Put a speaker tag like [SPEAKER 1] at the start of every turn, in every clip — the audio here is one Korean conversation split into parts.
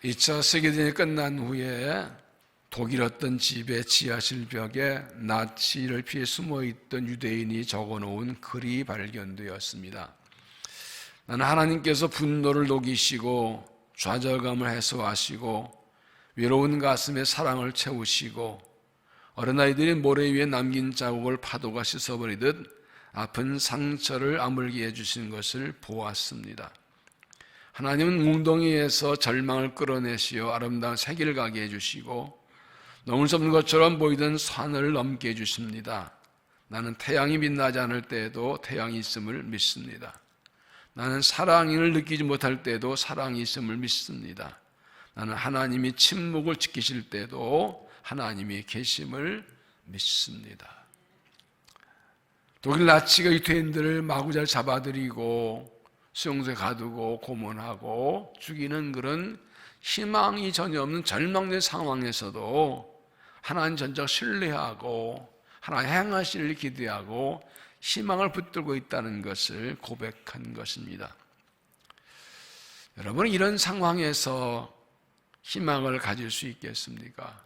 [SPEAKER 1] 2차 세계대전이 끝난 후에 독일 어떤 집의 지하실 벽에 나치를 피해 숨어있던 유대인이 적어놓은 글이 발견되었습니다. 나는 하나님께서 분노를 녹이시고 좌절감을 해소하시고 외로운 가슴에 사랑을 채우시고 어린아이들이 모래 위에 남긴 자국을 파도가 씻어버리듯 아픈 상처를 아물게 해주신 것을 보았습니다. 하나님은 웅덩이에서 절망을 끌어내시어 아름다운 새길을 가게 해주시고 넘을 수 없는 것처럼 보이던 산을 넘게 해주십니다. 나는 태양이 빛나지 않을 때에도 태양이 있음을 믿습니다. 나는 사랑을 느끼지 못할 때도 사랑이 있음을 믿습니다. 나는 하나님이 침묵을 지키실 때도 하나님이 계심을 믿습니다. 독일 나치가 유태인들을 마구잘 잡아들이고 수용소에 가두고 고문하고 죽이는 그런 희망이 전혀 없는 절망된 상황에서도 하나님 전적 신뢰하고 하나님 행하실 일 기대하고 희망을 붙들고 있다는 것을 고백한 것입니다. 여러분은 이런 상황에서 희망을 가질 수 있겠습니까?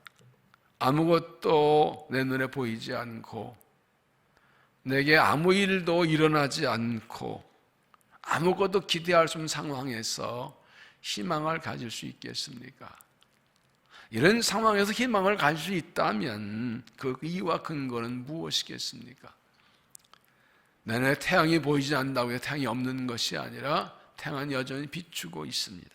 [SPEAKER 1] 아무것도 내 눈에 보이지 않고 내게 아무 일도 일어나지 않고 아무것도 기대할 수 없는 상황에서 희망을 가질 수 있겠습니까? 이런 상황에서 희망을 가질 수 있다면 그 이유와 근거는 무엇이겠습니까? 내 눈에 태양이 보이지 않는다고 해서 태양이 없는 것이 아니라 태양은 여전히 비추고 있습니다.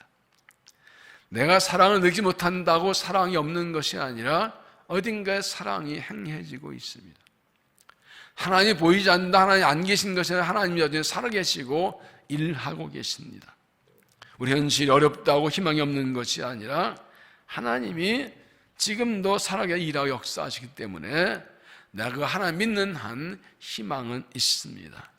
[SPEAKER 1] 내가 사랑을 느끼지 못한다고 사랑이 없는 것이 아니라 어딘가에 사랑이 행해지고 있습니다. 하나님이 보이지 않는다, 하나님이 안 계신 것이 아니라 하나님이 여전히 살아계시고 일하고 계십니다. 우리 현실이 어렵다고 희망이 없는 것이 아니라 하나님이 지금도 살아계시고 일하고 역사하시기 때문에 내가 그 하나님 믿는 한 희망은 있습니다.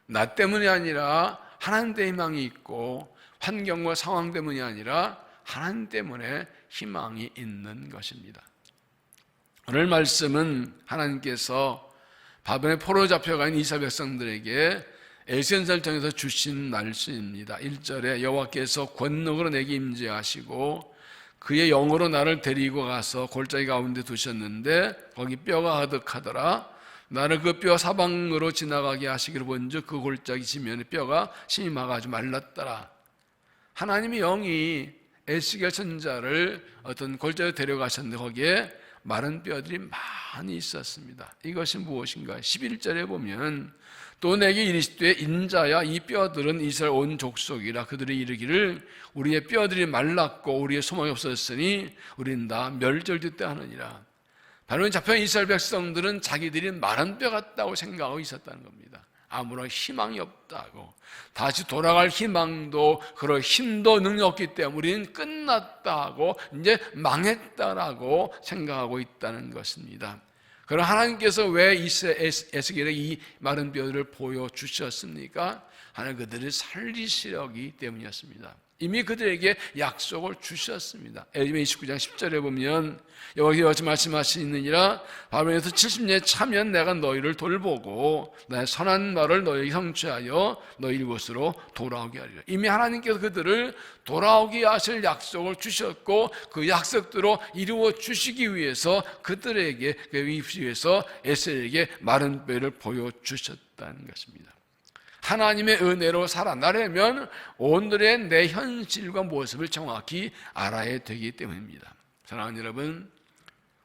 [SPEAKER 1] 나 때문이 아니라 하나님 때문에 희망이 있고 환경과 상황 때문이 아니라 하나님 때문에 희망이 있는 것입니다. 오늘 말씀은 하나님께서 바벨론에 포로 잡혀가 있는 이스라엘 백성들에게 에스겔서를 통해서 주신 말씀입니다. 1절에 여호와께서 권능으로 내게 임재하시고 그의 영으로 나를 데리고 가서 골짜기 가운데 두셨는데 거기 뼈가 가득하더라. 나를 그 뼈 사방으로 지나가게 하시기를 본즉 그 골짜기 지면에 뼈가 심히 막아가지고 말랐더라. 하나님의 영이 에스겔 선지자를 어떤 골짜기에 데려가셨는데 거기에 마른 뼈들이 많이 있었습니다. 이것이 무엇인가? 11절에 보면 또 내게 이르시되 인자야 이 뼈들은 이스라엘 온 족속이라. 그들이 이르기를 우리의 뼈들이 말랐고 우리의 소망이 없었으니 우리는 다 멸절됐다 하느니라. 바로 잡혀있는 이스라엘 백성들은 자기들이 마른 뼈 같다고 생각하고 있었다는 겁니다. 아무런 희망이 없다고, 다시 돌아갈 희망도 그럴 힘도 능력이 없기 때문에 우리는 끝났다고, 이제 망했다라고 생각하고 있다는 것입니다. 그럼 하나님께서 왜 에스겔에게 이 마른 뼈들을 보여주셨습니까? 하나님 그들을 살리시려기 때문이었습니다. 이미 그들에게 약속을 주셨습니다. 에레미야 29장 10절에 보면 여호와께서 말씀하시느니라 바벨론에서 70년 차면 내가 너희를 돌보고 나의 선한 말을 너희에게 성취하여 너희 이곳으로 돌아오게 하리라. 이미 하나님께서 그들을 돌아오게 하실 약속을 주셨고 그 약속대로 이루어 주시기 위해서 그들에게 위해서 에스겔에게 마른 뼈를 보여주셨다는 것입니다. 하나님의 은혜로 살아나려면 오늘의 내 현실과 모습을 정확히 알아야 되기 때문입니다. 사랑하는 여러분,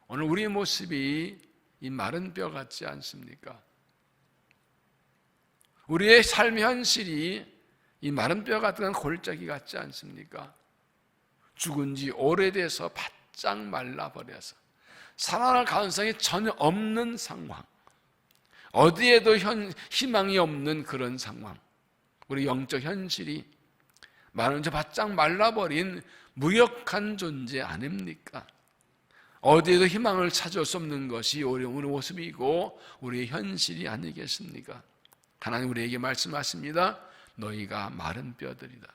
[SPEAKER 1] 오늘 우리의 모습이 이 마른 뼈 같지 않습니까? 우리의 삶의 현실이 이 마른 뼈 같은 골짜기 같지 않습니까? 죽은 지 오래돼서 바짝 말라버려서 살아날 가능성이 전혀 없는 상황, 어디에도 희망이 없는 그런 상황, 우리 영적 현실이 바짝 말라버린 무력한 존재 아닙니까? 어디에도 희망을 찾을 수 없는 것이 우리의 모습이고 우리의 현실이 아니겠습니까? 하나님 우리에게 말씀하십니다. 너희가 마른 뼈들이다.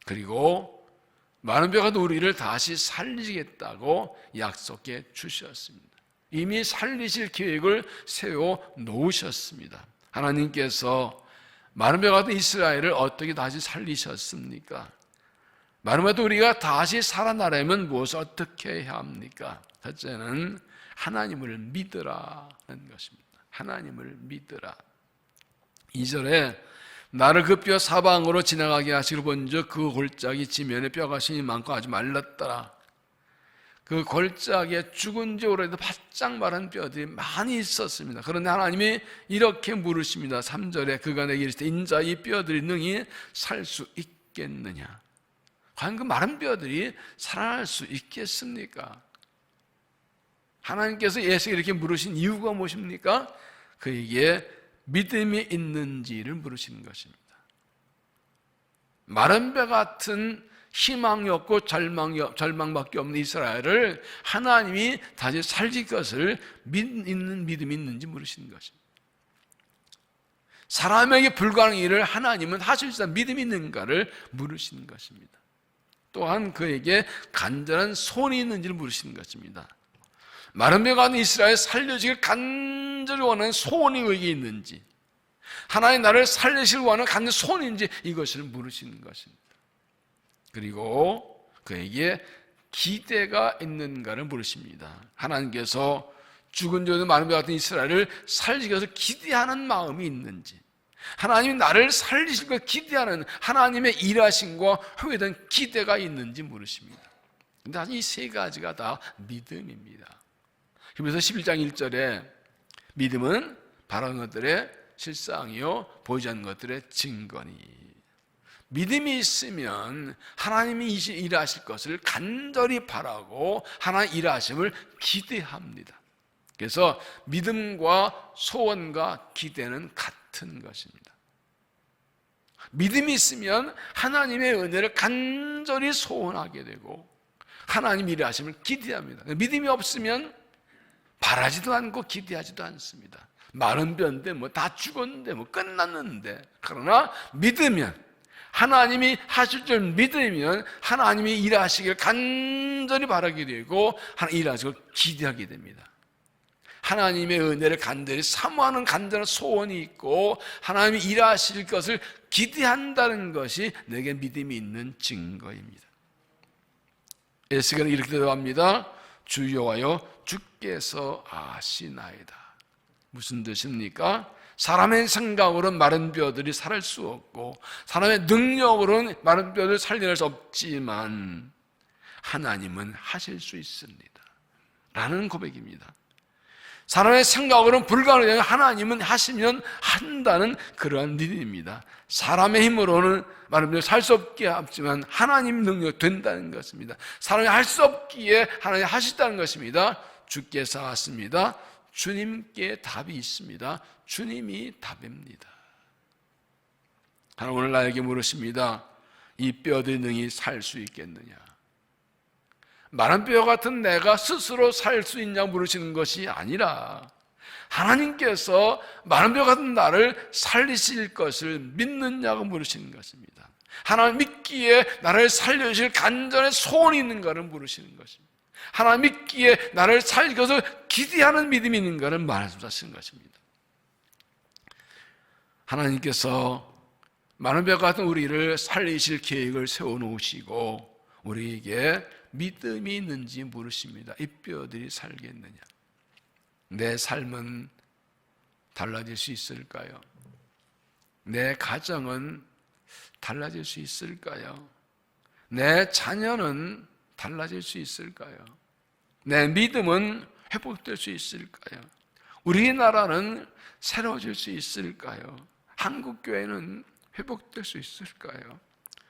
[SPEAKER 1] 그리고 마른 뼈가 우리를 다시 살리겠다고 약속해 주셨습니다. 이미 살리실 계획을 세워 놓으셨습니다. 하나님께서 마른 뼈 같은 이스라엘을 어떻게 다시 살리셨습니까? 마른 뼈 같은 우리가 다시 살아나려면 무엇을 어떻게 해야 합니까? 첫째는 하나님을 믿으라는 것입니다. 하나님을 믿으라. 2절에 나를 그 뼈 사방으로 지나가게 하시기로 본즉 그 골짜기 지면에 뼈가 신이 많고 아주 말랐더라. 그 골짜기에 죽은 지 오래도 바짝 마른 뼈들이 많이 있었습니다. 그런데 하나님이 이렇게 물으십니다. 3절에 그가 내게 이르시되 인자 이 뼈들이 능히 살 수 있겠느냐? 과연 그 마른 뼈들이 살아날 수 있겠습니까? 하나님께서 예수에게 이렇게 물으신 이유가 무엇입니까? 그에게 믿음이 있는지를 물으시는 것입니다. 마른 뼈 같은 희망이 없고 절망밖에 없는 이스라엘을 하나님이 다시 살릴 것을 믿는 믿음이 있는지 물으시는 것입니다. 사람에게 불가능한 일을 하나님은 하실 수 있는 믿음이 있는가를 물으시는 것입니다. 또한 그에게 간절한 소원이 있는지를 물으시는 것입니다. 마른 뼈 같은 이스라엘 살려주기를 간절히 원하는 소원이 그에게 있는지, 하나님 나를 살리시길 원하는 간절한 소원인지 이것을 물으시는 것입니다. 그리고 그에게 기대가 있는가를 물으십니다. 하나님께서 죽은 지 마른 뼈 같은 이스라엘을 살리기 위해서 기대하는 마음이 있는지, 하나님이 나를 살리실 걸 기대하는 하나님의 일하심과 회에 대한 기대가 있는지 물으십니다. 그런데 이 세 가지가 다 믿음입니다. 그래서 11장 1절에 믿음은 바라는 것들의 실상이요 보이지 않는 것들의 증거니. 믿음이 있으면 하나님이 일하실 것을 간절히 바라고 하나님 일하심을 기대합니다. 그래서 믿음과 소원과 기대는 같은 것입니다. 믿음이 있으면 하나님의 은혜를 간절히 소원하게 되고 하나님 일하심을 기대합니다. 믿음이 없으면 바라지도 않고 기대하지도 않습니다. 마른 뼈인데 뭐 다 죽었는데 뭐 끝났는데, 그러나 믿으면 하나님이 하실 줄 믿으면 하나님이 일하시길 간절히 바라게 되고 하나님 일하시길 기대하게 됩니다. 하나님의 은혜를 간절히 사모하는 간절한 소원이 있고 하나님이 일하실 것을 기대한다는 것이 내게 믿음이 있는 증거입니다. 에스겔은 이렇게 대답합니다. 주 여호와여 주께서 아시나이다. 무슨 뜻입니까? 사람의 생각으로는 마른 뼈들이 살을 수 없고 사람의 능력으로는 마른 뼈를 살려낼 수 없지만 하나님은 하실 수 있습니다 라는 고백입니다. 사람의 생각으로는 불가능해요. 하나님은 하시면 한다는 그러한 믿음입니다. 사람의 힘으로는 마른 뼈를 살 수 없게 하지만 하나님 능력 된다는 것입니다. 사람이 할 수 없기에 하나님이 하시다는 것입니다. 주께서 하십니다. 주님께 답이 있습니다. 주님이 답입니다. 하나님 오늘 나에게 물으십니다. 이 뼈들이 능히 살 수 있겠느냐? 마른 뼈 같은 내가 스스로 살 수 있냐 물으시는 것이 아니라 하나님께서 마른 뼈 같은 나를 살리실 것을 믿느냐고 물으시는 것입니다. 하나님 믿기에 나를 살려주실 간절한 소원이 있는가를 물으시는 것입니다. 하나님 믿기에 나를 살리기 위해서 기대하는 믿음이 있는가를 말씀하시는 것입니다. 하나님께서 마른 뼈 같은 우리를 살리실 계획을 세워놓으시고 우리에게 믿음이 있는지 물으십니다. 이 뼈들이 살겠느냐? 내 삶은 달라질 수 있을까요? 내 가정은 달라질 수 있을까요? 내 자녀는 달라질 수 있을까요? 내 믿음은 회복될 수 있을까요? 우리나라는 새로워질 수 있을까요? 한국교회는 회복될 수 있을까요?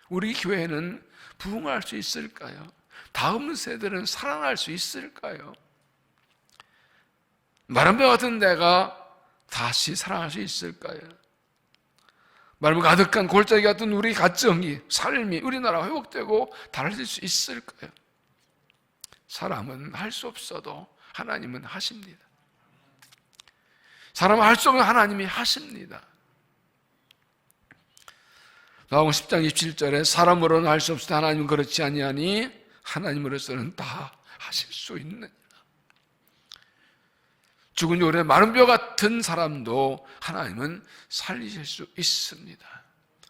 [SPEAKER 1] 우리 교회는 부흥할 수 있을까요? 다음 세대는 살아날 수 있을까요? 마른 뼈 같은 내가 다시 살아날 수 있을까요? 마른 뼈 가득한 골짜기 같은 우리 가정이, 삶이, 우리나라가 회복되고 달라질 수 있을까요? 사람은 할 수 없어도 하나님은 하십니다. 사람은 할 수 없는 하나님이 하십니다. 나오고 10장 27절에 사람으로는 할 수 없으나 하나님은 그렇지 아니하니 하나님으로서는 다 하실 수 있느니라. 죽은 지 오래된 마른 뼈 같은 사람도 하나님은 살리실 수 있습니다.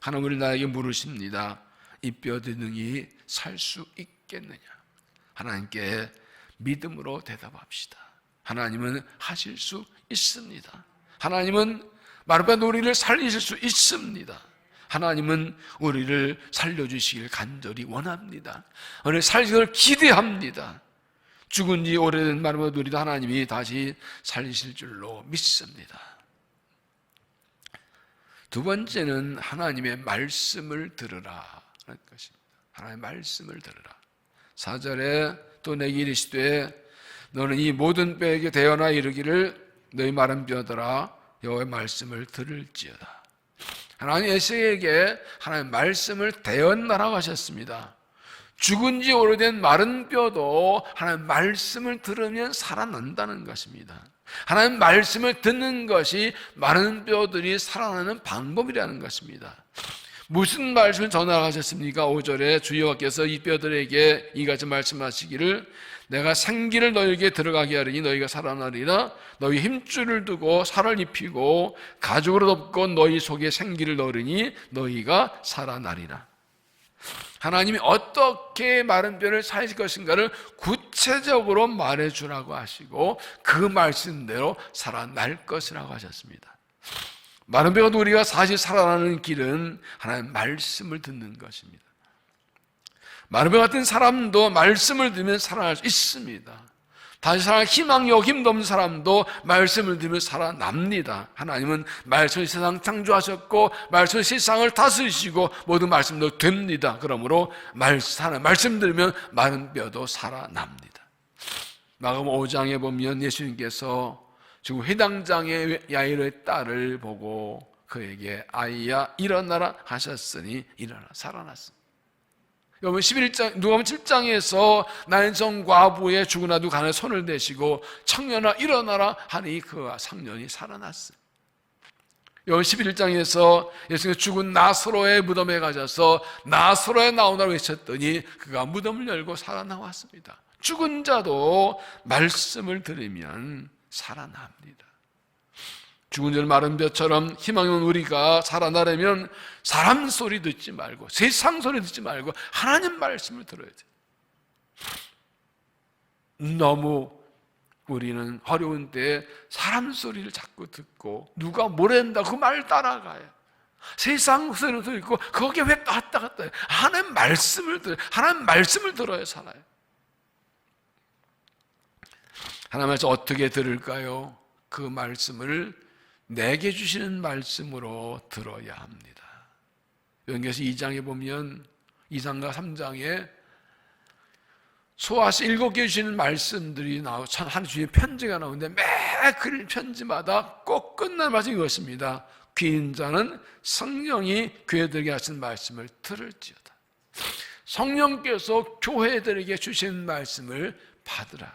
[SPEAKER 1] 하나님은 나에게 물으십니다. 이 뼈들이 능히 살 수 있겠느냐? 하나님께 믿음으로 대답합시다. 하나님은 하실 수 있습니다. 하나님은 마른 뼈 우리를 살리실 수 있습니다. 하나님은 우리를 살려주시길 간절히 원합니다. 오늘 살리시기를 기대합니다. 죽은 지 오래된 마른 뼈 우리도 하나님이 다시 살리실 줄로 믿습니다. 두 번째는 하나님의 말씀을 들으라 하는 것입니다. 하나님의 말씀을 들으라. 4절에 또 내게 이르시되 너는 이 모든 뼈에게 대언하 이르기를 너희 마른 뼈들아 여호와의 말씀을 들을지어다. 하나님 에세이에게 하나님 말씀을 대언하라고 하셨습니다. 죽은 지 오래된 마른 뼈도 하나님 말씀을 들으면 살아난다는 것입니다. 하나님 말씀을 듣는 것이 마른 뼈들이 살아나는 방법이라는 것입니다. 무슨 말씀을 전하셨습니까? 5절에 주여와께서 이 뼈들에게 이같이 말씀하시기를 내가 생기를 너희에게 들어가게 하리니 너희가 살아나리라. 너희 힘줄을 두고 살을 입히고 가죽으로 덮고 너희 속에 생기를 넣으리니 너희가 살아나리라. 하나님이 어떻게 마른 뼈를 살릴 것인가를 구체적으로 말해주라고 하시고 그 말씀대로 살아날 것이라고 하셨습니다. 마른 뼈가 우리가 사실 살아나는 길은 하나님 말씀을 듣는 것입니다. 마른 뼈 같은 사람도 말씀을 들으면 살아날 수 있습니다. 다시 살아날 희망이 없고 힘도 없는 사람도 말씀을 들으면 살아납니다. 하나님은 말씀을 세상 창조하셨고 말씀을 세상을 다스리시고 모든 말씀도 됩니다. 그러므로 말씀 들으면 마른 뼈도 살아납니다. 마가복음 5장에 보면 예수님께서 지금 회당장의 야이로의 딸을 보고 그에게 아이야 일어나라 하셨으니 일어나 살아났습니다. 여러분 11장 누가복음 7장에서 나인성 과부의 죽은 아두 간에 손을 대시고 청년아 일어나라 하니 그 상년이 살아났어요. 여러분 11장에서 예수님이 죽은 나사로의 무덤에 가셔서 나사로에 나오라고 외쳤더니 그가 무덤을 열고 살아나왔습니다. 죽은 자도 말씀을 들으면 살아납니다. 죽은 자 마른 뼈처럼 희망이 없는 우리가 살아나려면 사람 소리 듣지 말고 세상 소리 듣지 말고 하나님 말씀을 들어야 돼요. 너무 우리는 어려운 때에 사람 소리를 자꾸 듣고 누가 뭐랬다 그 말 따라가요. 세상 소리를 듣고 거기에 왜 왔다 갔다 해요. 하나님 말씀을 들어요. 하나님 말씀을 들어야 살아요. 하나님 말씀 어떻게 들을까요? 그 말씀을 내게 주시는 말씀으로 들어야 합니다. 요한계시록 2장에 보면 2장과 3장에 소아시 7개 주시는 말씀들이 한 주의 편지가 나오는데 매 그 편지마다 꼭 끝난 말씀이 이것입니다. 귀 있는 자는 성령이 교회들에게 하시는 말씀을 들을지어다. 성령께서 교회들에게 주시는 말씀을 받으라.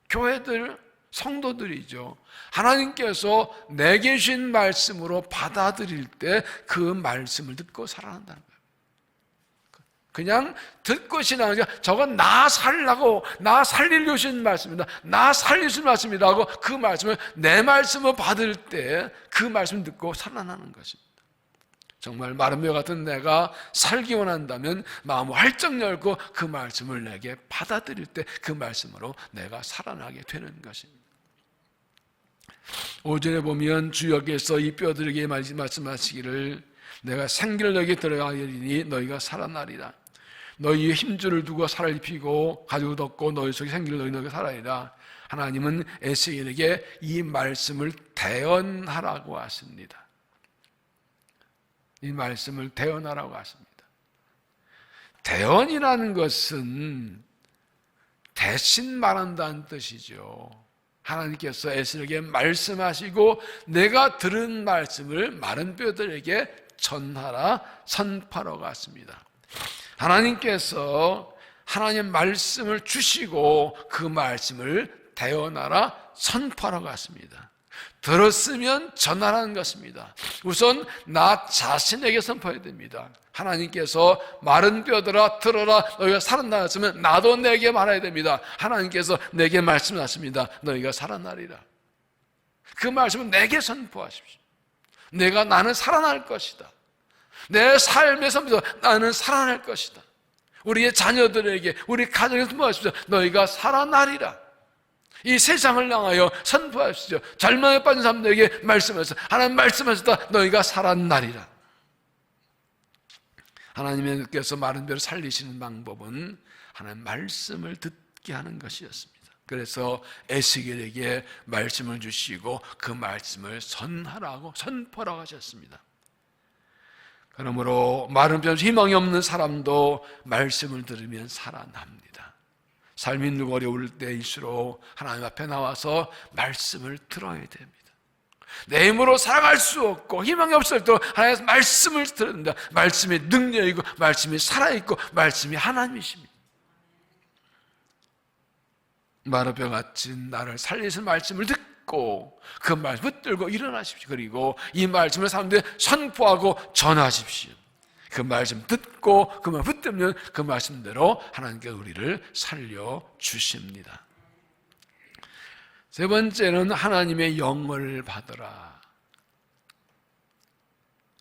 [SPEAKER 1] 교회들 성도들이죠. 하나님께서 내게 주신 말씀으로 받아들일 때 그 말씀을 듣고 살아난다는 거예요. 그냥 듣고 지나가는 게 저건 나 살라고 나 살리려고 주신 말씀이다. 나 살리신 말씀이다 하고 그 말씀을 내 말씀을 받을 때 그 말씀을 듣고 살아나는 것입니다. 정말 마른 뼈 같은 내가 살기 원한다면 마음을 활짝 열고 그 말씀을 내게 받아들일 때 그 말씀으로 내가 살아나게 되는 것입니다. 5절에 보면 주여께서 이 뼈들에게 말씀하시기를 내가 생기를 너에게 들어가리니 너희가 살아나리라. 너희의 힘줄을 두고 살을 입히고 가죽을 덮고 너희 속에 생기를 넣으니 너희가 살아나리라. 하나님은 에스겔에게 이 말씀을 대언하라고 하십니다. 이 말씀을 대언하라고 하십니다. 대언이라는 것은 대신 말한다는 뜻이죠. 하나님께서 에스겔에게 말씀하시고 내가 들은 말씀을 마른 뼈들에게 전하라 선포하라고 하십니다. 하나님께서 하나님의 말씀을 주시고 그 말씀을 대언하라 선포하라고 하십니다. 들었으면 전하라는 것입니다. 우선 나 자신에게 선포해야 됩니다. 하나님께서 마른 뼈들아 들어라 너희가 살아나왔으면 나도 내게 말해야 됩니다. 하나님께서 내게 말씀하십니다. 너희가 살아나리라. 그 말씀을 내게 선포하십시오. 나는 살아날 것이다. 내 삶에서 나는 살아날 것이다. 우리의 자녀들에게, 우리 가정에 선포하십시오. 너희가 살아나리라. 이 세상을 향하여 선포하십시오. 절망에 빠진 사람들에게 말씀하셔서 하나님 말씀하셨다. 너희가 살아나리라. 하나님께서 마른 뼈를 살리시는 방법은 하나님 말씀을 듣게 하는 것이었습니다. 그래서 에스겔에게 말씀을 주시고 그 말씀을 선하라고 선포라고 하셨습니다. 그러므로 마른 뼈 희망이 없는 사람도 말씀을 들으면 살아납니다. 삶이 누구 어려울 때일수록 하나님 앞에 나와서 말씀을 들어야 됩니다. 내 힘으로 살아갈 수 없고 희망이 없을 때 하나님의 말씀을 들은다. 말씀이 능력이고 말씀이 살아있고 말씀이 하나님이십니다. 마른 뼈같이 나를 살리신 말씀을 듣고 그 말씀을 붙들고 일어나십시오. 그리고 이 말씀을 사람들에게 선포하고 전하십시오. 그 말씀 듣고 그 말씀 붙들면 그 말씀대로 하나님께서 우리를 살려주십니다. 세 번째는 하나님의 영을 받으라.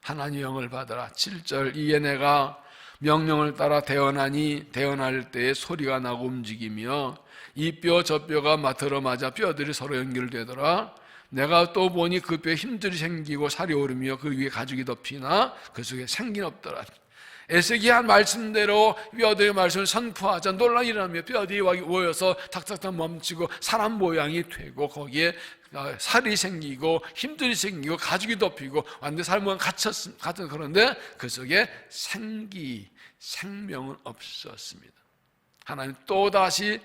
[SPEAKER 1] 하나님의 영을 받으라. 7절 이에 내가 명령을 따라 대언하니 대언할 때에 소리가 나고 움직이며 이 뼈 저 뼈가 맞으러 맞아 뼈들이 서로 연결되더라. 내가 또 보니 그 뼈에 힘들이 생기고 살이 오르며 그 위에 가죽이 덮이나 그 속에 생기는 없더라. 에스겔이 한 말씀대로 뼈들의 말씀을 선포하자 논란이 일어나며 뼈들이 모여서 탁탁탁 멈추고 사람 모양이 되고 거기에 살이 생기고 힘들이 생기고 가죽이 덮이고 완전히 사람 모양 같은 그런데 그 속에 생명은 없었습니다. 하나님 또다시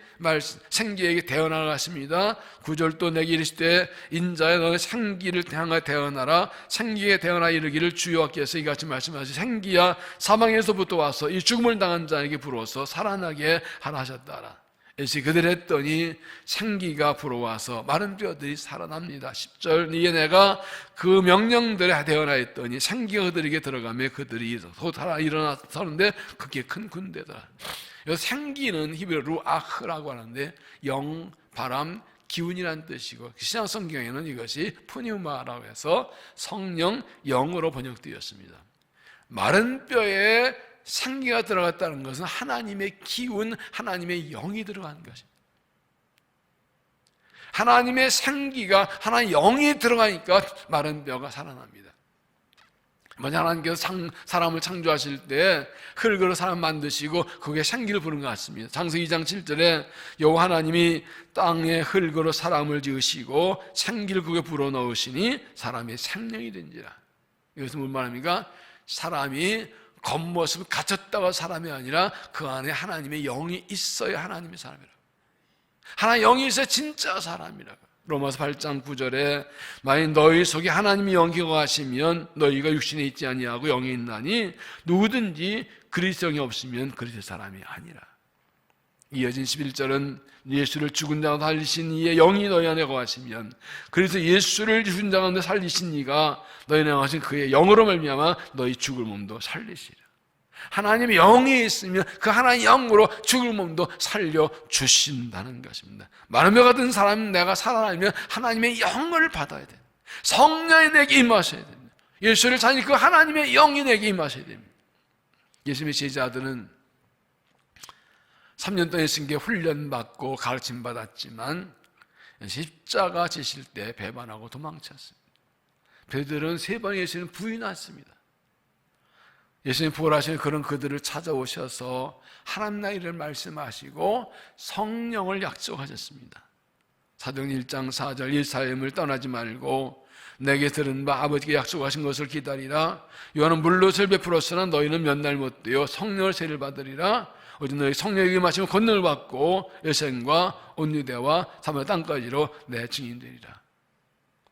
[SPEAKER 1] 생기에게 대언하십니다. 9절 또 내게 이르시되 인자여 너는 생기를 향하여 대언하라. 생기에 대언하여 이르기를 주여께서 이같이 말씀하시 생기야 사망에서부터 와서 이 죽음을 당한 자에게 불어서 살아나게 하라 하셨다라. 예수 그들 했더니 생기가 불어와서 마른 뼈들이 살아납니다. 10절 이에 내가 그 명령들에 대언하였더니 생기가 그들에게 들어가며 그들이 일어나서는데 그게 큰 군대더라. 생기는 히브리어 루아흐라고 하는데 영, 바람, 기운이라는 뜻이고 신약 성경에는 이것이 푸뉴마라고 해서 성령, 영으로 번역되었습니다. 마른 뼈에 생기가 들어갔다는 것은 하나님의 기운, 하나님의 영이 들어간 것입니다. 하나님의 생기가 하나님의 영이 들어가니까 마른 뼈가 살아납니다. 먼저 하나님께서 사람을 창조하실 때 흙으로 사람 만드시고 그게 생기를 부른 것 같습니다. 창세기 2장 7절에 여호와 하나님이 땅에 흙으로 사람을 지으시고 생기를 그게 불어넣으시니 사람이 생명이 된지라. 이것은 무슨 말입니까? 사람이 겉모습 갇혔다가 사람이 아니라 그 안에 하나님의 영이 있어야 하나님의 사람이라고. 하나님의 영이 있어야 진짜 사람이라고. 로마서 8장 9절에 만일 너희 속에 하나님의 영이 거하시면 너희가 육신에 있지 아니하고 영이 있나니 누구든지 그리스도 영이 없으면 그리스도 사람이 아니라. 이어진 11절은 예수를 죽은 자 가운데 살리신 이의 영이 너희 안에 거하시면 그래서 예수를 죽은 자 가운데 살리신 이가 너희 안에 거하신 그의 영으로 말미암아 너희 죽을 몸도 살리시라. 하나님의 영이 있으면 그 하나님의 영으로 죽을 몸도 살려주신다는 것입니다. 마른 뼈 같은 사람은 내가 살아나면 하나님의 영을 받아야 됩니다. 성령이 내게 임하셔야 됩니다. 예수를 찾으니 그 하나님의 영이 내게 임하셔야 됩니다. 예수님의 제자들은 3년 동안 예수님께 훈련받고 가르침받았지만 십자가 지실 때 배반하고 도망쳤습니다. 베드로는 3번 예수님 부인했습니다. 예수님 부활하신 그런 그들을 찾아오셔서 하나님 나라를 말씀하시고 성령을 약속하셨습니다. 사도행전 1장 4절 예루살렘을 떠나지 말고 내게 들은 바 아버지께 약속하신 것을 기다리라. 요한은 물롯을 베풀었으나 너희는 몇 날 못 되어 성령을 세를 받으리라. 어제 너희 성령에게 마시면 권능을 받고 예루살렘과 온 유대와 사마리아 땅까지로 내 증인되리라.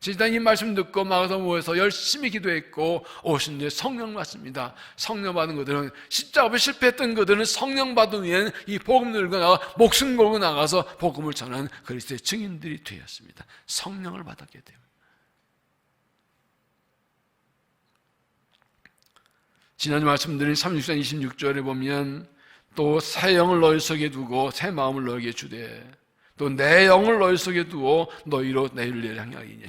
[SPEAKER 1] 지난 이 말씀 듣고 마가서 모여서 열심히 기도했고 오신 뒤에 성령 받습니다. 성령 받은 그들은 십자가 앞에 실패했던 그들은 성령 받은 후에는 이 복음 들고 나가 목숨 걸고 나가서 복음을 전하는 그리스도의 증인들이 되었습니다. 성령을 받았게 됩니다. 지난주 말씀드린 36장 26절에 보면 또 새 영을 너희 속에 두고 새 마음을 너에게 주되 또 내 영을 너희 속에 두어 너희로 내 윤리를 향하리니.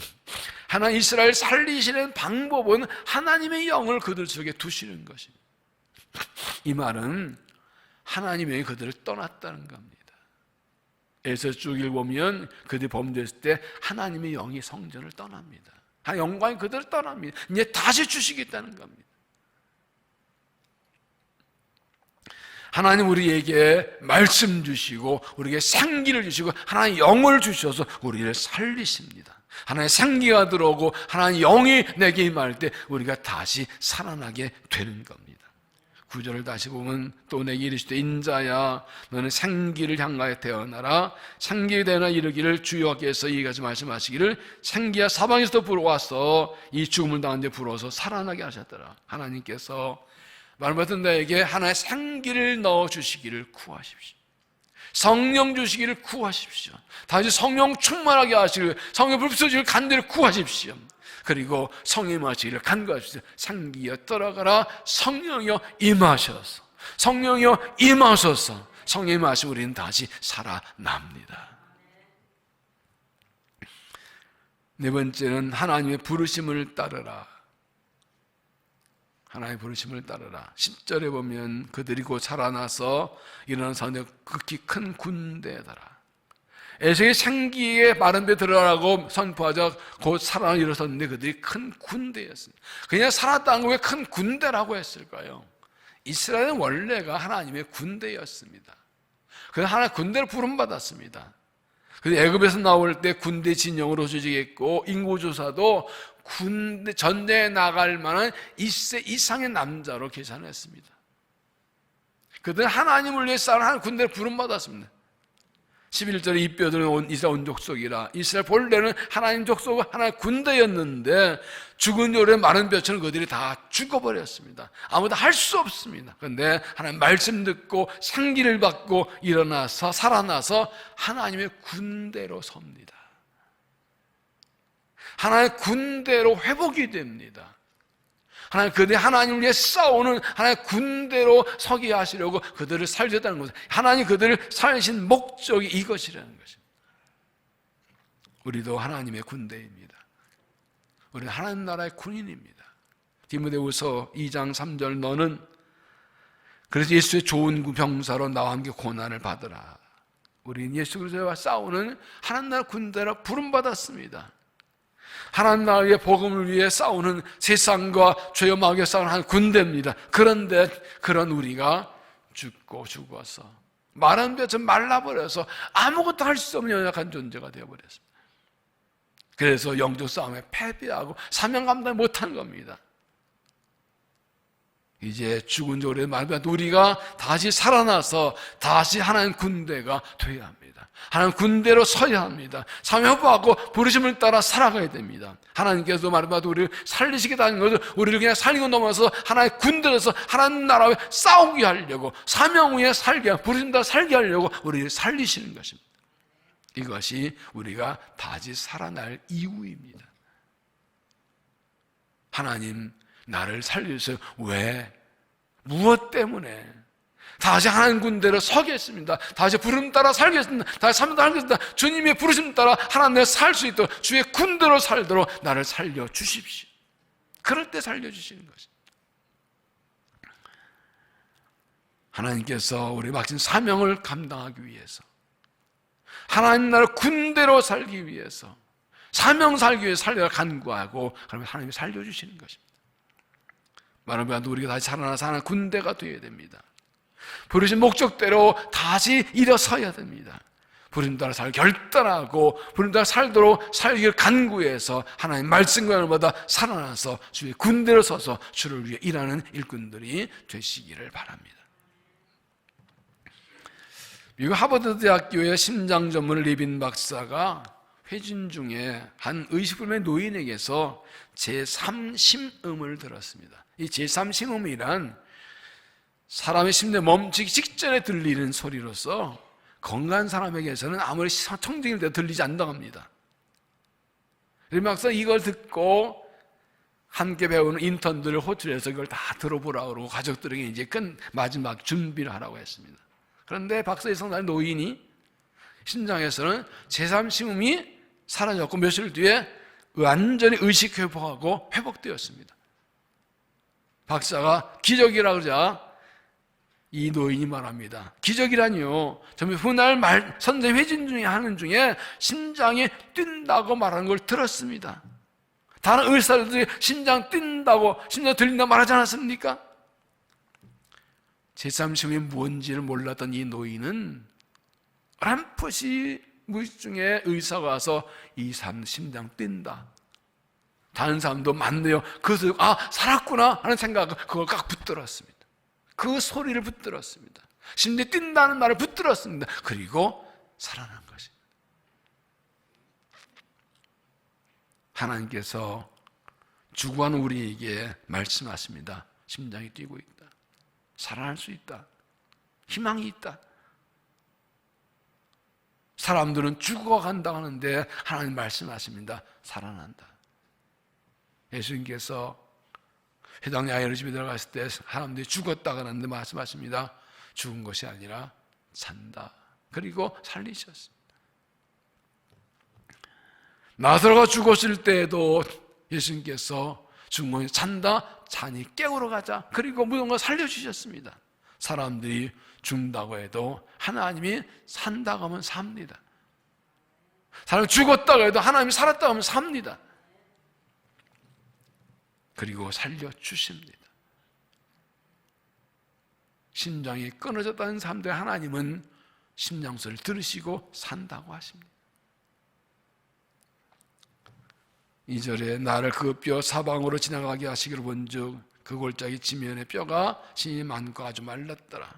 [SPEAKER 1] 하나님 이스라엘 살리시는 방법은 하나님의 영을 그들 속에 두시는 것입니다. 이 말은 하나님의 영이 그들을 떠났다는 겁니다. 에서 쭉 읽어보면 그들이 범죄했을 때 하나님의 영이 성전을 떠납니다. 영광이 그들을 떠납니다. 이제 다시 주시겠다는 겁니다. 하나님 우리에게 말씀 주시고 우리에게 생기를 주시고 하나님 영을 주셔서 우리를 살리십니다. 하나님의 생기가 들어오고 하나님의 영이 내게 임할 때 우리가 다시 살아나게 되는 겁니다. 9절을 다시 보면 또 내게 이르시되 인자야 너는 생기를 향하여 태어나라. 생기에 대하여 이르기를 주여께서 이같이 말씀하시기를 생기야 사방에서 불어와서 이 죽음을 당한 데 불어서 살아나게 하셨더라. 하나님께서 말씀하신 나에게 하나의 생기를 넣어주시기를 구하십시오. 성령 주시기를 구하십시오. 다시 성령 충만하게 하시기를, 성령 불붙여주기를 간절히 구하십시오. 그리고 성령 임하시기를 간구하십시오. 생기여 떠나가라. 성령이여 임하셔서, 성령이여 임하셔서, 성령 임하시고 우리는 다시 살아납니다. 네 번째는 하나님의 부르심을 따르라. 하나님의 부르심을 따르라. 10절에 보면 그들이 곧 살아나서 일어난 사람들 극히 큰 군대더라. 에서의 생기에 마른 데 들어가라고 선포하자 곧 살아나 일어섰는데 그들이 큰 군대였습니다. 그냥 살았다는 거 왜 큰 군대라고 했을까요? 이스라엘은 원래가 하나님의 군대였습니다. 그래서 하나의 군대를 부름받았습니다. 그래서 애굽에서 나올 때 군대 진영으로 조직했고 인구조사도 군대 전대에 나갈 만한 2세 이상의 남자로 계산했습니다. 그들은 하나님을 위해 싸우는 하나님 군대를 부름받았습니다. 11절에 이 뼈들은 이스라엘 온 족속이라. 이스라엘 본래는 하나님 족속 하나의 군대였는데 죽은 요래 마른 뼈처럼 그들이 다 죽어버렸습니다. 아무도 할 수 없습니다. 그런데 하나님 말씀 듣고 생기를 받고 일어나서 살아나서 하나님의 군대로 섭니다. 하나님의 군대로 회복이 됩니다. 하나님 그들이 하나님을 위해 싸우는 하나님의 군대로 서게 하시려고 그들을 살렸다는 것은 하나님 그들을 살리신 목적이 이것이라는 것입니다. 우리도 하나님의 군대입니다. 우리는 하나님 나라의 군인입니다. 디모데후서 2장 3절 너는 그래서 예수의 좋은 병사로 나와 함께 고난을 받으라. 우리는 예수 그리스도와 싸우는 하나님 나라 군대로 부름받았습니다. 하나님 나라의 복음을 위해 싸우는 세상과 죄와 마귀와 싸우는 한 군대입니다. 그런데 그런 우리가 죽고 죽어서 마른 뼈처럼 말라버려서 아무것도 할 수 없는 연약한 존재가 되어버렸습니다. 그래서 영적 싸움에 패배하고 사명 감당 못한 겁니다. 이제 죽은 지 오래 말면 우리가 다시 살아나서 다시 하나님 군대가 되어야 합니다. 하나님 군대로 서야 합니다. 사명받고 부르심을 따라 살아가야 됩니다. 하나님께서 말해봐도 우리를 살리시겠다는 것을 우리를 그냥 살리고 넘어서 하나의 군대로서 하나님 나라에 싸우게 하려고 사명 위에 살게 하고 부르심 따라 살게 하려고 우리를 살리시는 것입니다. 이것이 우리가 다시 살아날 이유입니다. 하나님 나를 살려주세요. 왜? 무엇 때문에? 다시 하나님 군대로 서겠습니다. 다시 부름 따라 살겠습니다. 다시 삶을 따라 살겠습니다. 주님의 부르심 따라 하나님을 살 수 있도록 주의 군대로 살도록 나를 살려주십시오. 그럴 때 살려주시는 것입니다. 하나님께서 우리 맡긴 사명을 감당하기 위해서 하나님 나라 군대로 살기 위해서 사명 살기 위해서 살려라 간구하고 그러면 하나님이 살려주시는 것입니다. 말하면 우리가 다시 살아나서 하나님 군대가 되어야 됩니다. 부르신 목적대로 다시 일어서야 됩니다. 부르심 따라 살 결단하고 부르심 따라 살도록 살기를 간구해서 하나님 말씀과 날마다 살아나서 주의 군대로 서서 주를 위해 일하는 일꾼들이 되시기를 바랍니다. 미국 하버드 대학교의 심장 전문 리빈 박사가 회진 중에 한 의식불명의 노인에게서 제3심음을 들었습니다. 이 제3심음이란 사람의 심장이 멈추기 직전에 들리는 소리로서 건강한 사람에게서는 아무리 청정일 때도 들리지 않는다고 합니다. 리빈 박사는 이걸 듣고 함께 배우는 인턴들을 호출해서 이걸 다 들어보라고 그러고 가족들에게 이제 큰 마지막 준비를 하라고 했습니다. 그런데 박사의 성날 노인이 심장에서는 제3 심음이 사라졌고 며칠 뒤에 완전히 의식 회복하고 회복되었습니다. 박사가 기적이라 그러자 이 노인이 말합니다. 기적이라니요. 정말 훗날 선생님 회진 중에 하는 중에 심장이 뛴다고 말하는 걸 들었습니다. 다른 의사들이 심장 뛴다고, 심장 들린다고 말하지 않았습니까? 제3심이 뭔지를 몰랐던 이 노인은 어렴풋이 무의식 중에 의사가 와서 이 사람 심장 뛴다. 다른 사람도 맞네요. 그래서 살았구나 하는 생각을 그걸 꽉 붙들었습니다. 그 소리를 붙들었습니다. 심지어 뛴다는 말을 붙들었습니다. 그리고 살아난 것입니다. 하나님께서 죽어가는 우리에게 말씀하십니다. 심장이 뛰고 있다. 살아날 수 있다. 희망이 있다. 사람들은 죽어간다고 하는데 하나님 말씀하십니다. 살아난다. 예수님께서 회당 야이로 집에 들어갔을 때 사람들이 죽었다고 하는데 말씀하십니다. 죽은 것이 아니라 산다. 그리고 살리셨습니다. 나사로가 죽었을 때에도 예수님께서 죽은 것이 산다. 자니 깨우러 가자. 그리고 무덤을 살려주셨습니다. 사람들이 죽는다고 해도 하나님이 산다고 하면 삽니다. 사람이 죽었다고 해도 하나님이 살았다고 하면 삽니다. 그리고 살려주십니다. 심장이 끊어졌다는 사람들 하나님은 심장 소리를 들으시고 산다고 하십니다. 2절에 나를 그 뼈 사방으로 지나가게 하시기를 본즉 그 골짜기 지면의 뼈가 신이 많고 아주 말랐더라.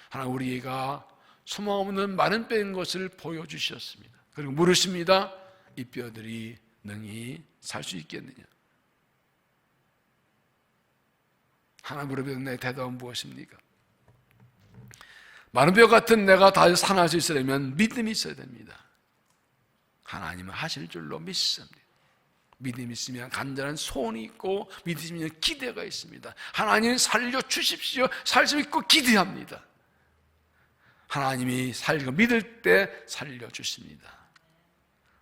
[SPEAKER 1] 하나님 우리가 소망 없는 마른 뼈인 것을 보여주셨습니다. 그리고 물으십니다. 이 뼈들이 능히 살 수 있겠느냐? 하나님 물으면 내 대답은 무엇입니까? 마른 뼈 같은 내가 다시 살아날 수 있으려면 믿음이 있어야 됩니다. 하나님은 하실 줄로 믿습니다. 믿음이 있으면 간절한 소원이 있고 믿음이 있으면 기대가 있습니다. 하나님 살려주십시오. 살 수 있고 기대합니다. 하나님이 살고 믿을 때 살려주십니다.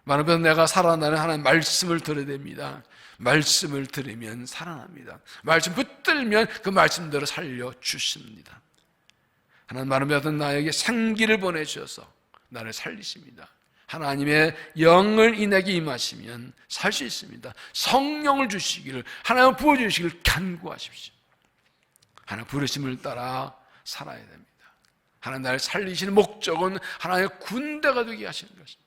[SPEAKER 1] 마른 뼈 내가 살아나는 하나님 말씀을 들어야 됩니다. 말씀을 들으면 살아납니다. 말씀 붙들면 그 말씀대로 살려주십니다. 하나님 마른 뼈 같은 나에게 생기를 보내주셔서 나를 살리십니다. 하나님의 영을 인에게 임하시면 살 수 있습니다. 성령을 주시기를 하나님 부어주시기를 간구하십시오. 하나님 부르심을 따라 살아야 됩니다. 하나님 나를 살리시는 목적은 하나님의 군대가 되게 하시는 것입니다.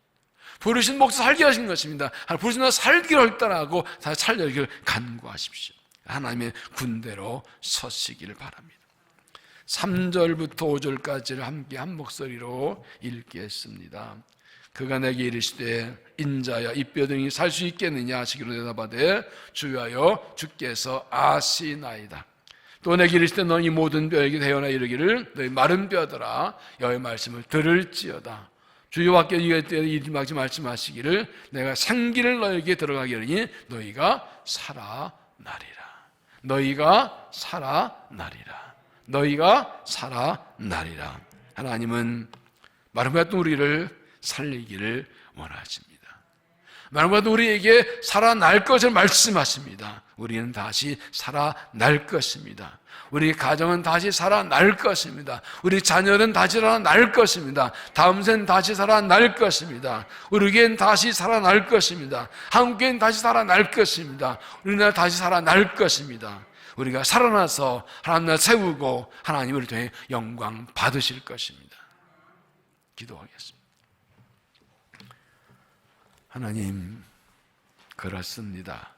[SPEAKER 1] 부르신 목적 살게 하신 것입니다. 하나님 부르신 나 살기를 혈단하고 다시 살려기를 간구하십시오. 하나님의 군대로 서시기를 바랍니다. 3절부터 5절까지를 함께 한 목소리로 읽겠습니다. 그가 내게 이르시되 인자야 이 뼈 등이 살 수 있겠느냐 하시기로 대답하되 주여여 주께서 아시나이다. 또 내게 이르시되 너희 모든 뼈에게 대언하여 이르기를 너희 마른 뼈들아 여호와의 말씀을 들을지어다. 주여와께 이르시되 말씀하시기를 내가 생기를 너희에게 들어가게 하리니 너희가 살아나리라. 너희가 살아나리라. 너희가 살아나리라. 하나님은 마른 뼈 같은 우리를 살리기를 원하십니다. 마른 뼈 같은 우리에게 살아날 것을 말씀하십니다. 우리는 다시 살아날 것입니다. 우리 가정은 다시 살아날 것입니다. 우리 자녀는 다시 살아날 것입니다. 다음 생은 다시 살아날 것입니다. 우리 교회는 다시 살아날 것입니다. 한국교회는 다시 살아날 것입니다. 우리나라 다시 살아날 것입니다. 우리가 살아나서 하나님 나라 세우고 하나님 우리를 통해 영광 받으실 것입니다. 기도하겠습니다. 하나님, 그렇습니다.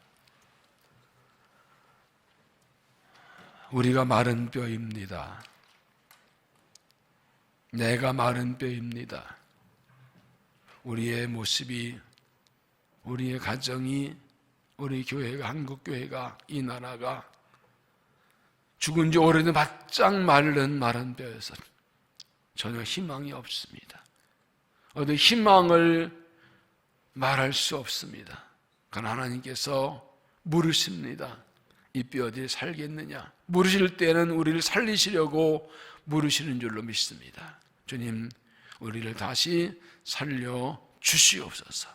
[SPEAKER 1] 우리가 마른 뼈입니다. 내가 마른 뼈입니다. 우리의 모습이, 우리의 가정이, 우리 교회가, 한국교회가, 이 나라가 죽은 지 오래된 바짝 마른 뼈여서 전혀 희망이 없습니다. 어디 희망을 말할 수 없습니다. 그러나 하나님께서 물으십니다. 이 뼈들이 살겠느냐? 물으실 때는 우리를 살리시려고 물으시는 줄로 믿습니다. 주님, 우리를 다시 살려 주시옵소서.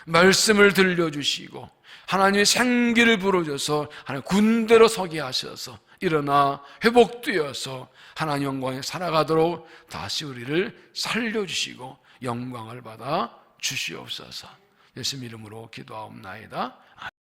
[SPEAKER 1] 말씀을 들려주시고 하나님의 생기를 불어줘서 하나님 군대로 서게 하셔서 일어나 회복되어서 하나님 영광에 살아가도록 다시 우리를 살려주시고 영광을 받아 주시옵소서. 예수님 이름으로 기도하옵나이다.